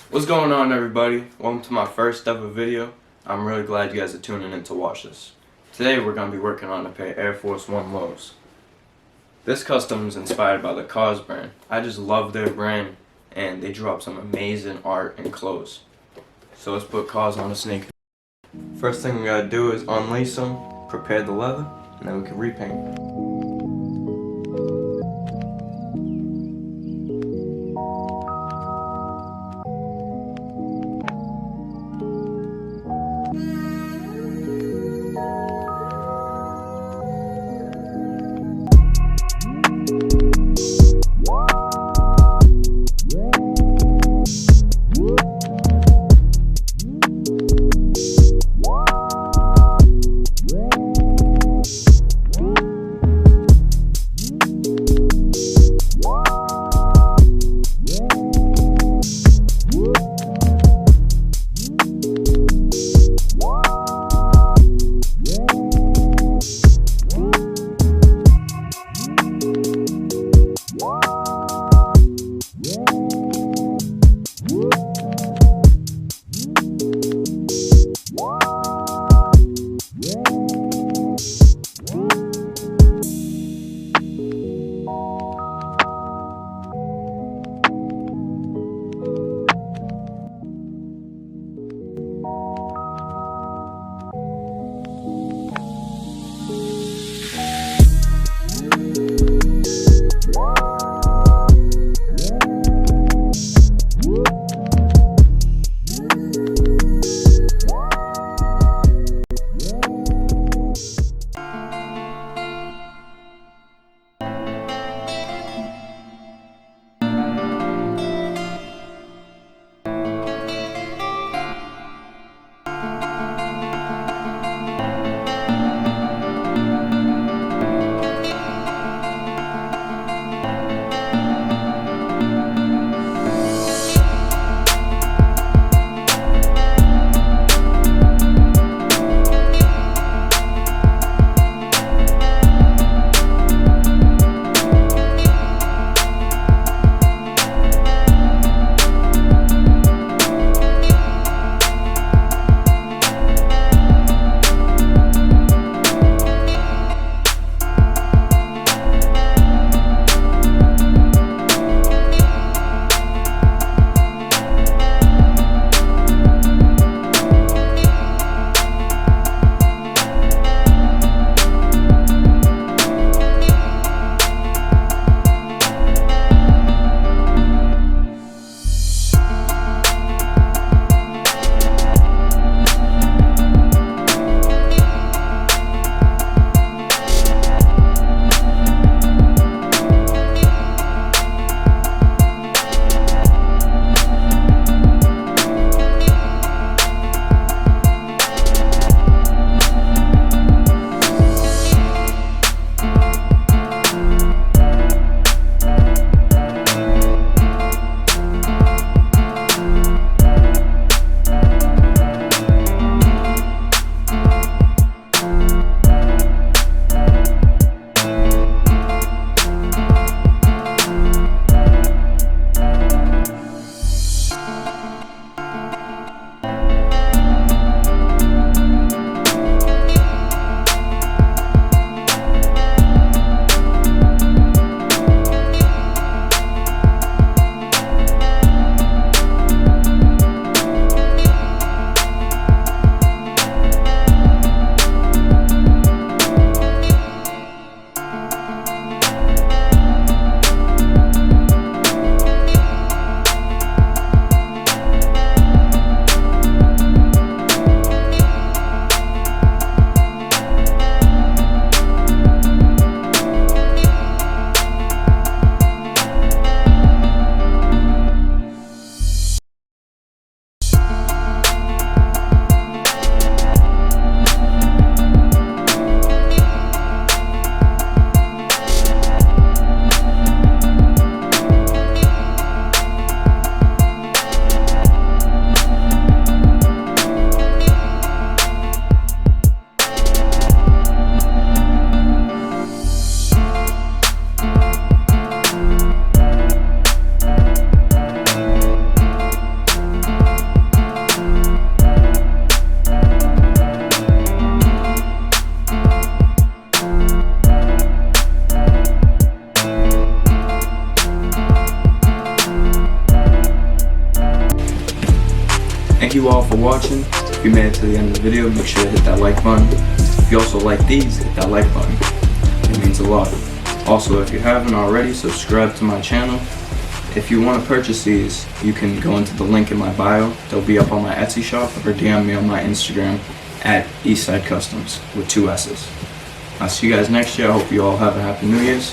What's going on, everybody? Welcome to my first ever video. I'm really glad you guys are tuning in to watch this. Today we're going to be working on a pair of Air Force One lows. This custom is inspired by the Kaws brand. I just love their brand and they drop some amazing art and clothes. So let's put Kaws on a sneaker. First thing we gotta do is unlace them, prepare the leather, and then we can repaint. you all for watching. If you made it to the end of the video, make sure to hit that like button. If you also like these, hit that like button. It means a lot. Also, if you haven't already, subscribe to my channel. If you want to purchase these, you can go into the link in my bio. They'll be up on my Etsy shop, or DM me on my Instagram at EastSideCustoms with 2 S's. I'll see you guys next year. I hope you all have a happy New Year's.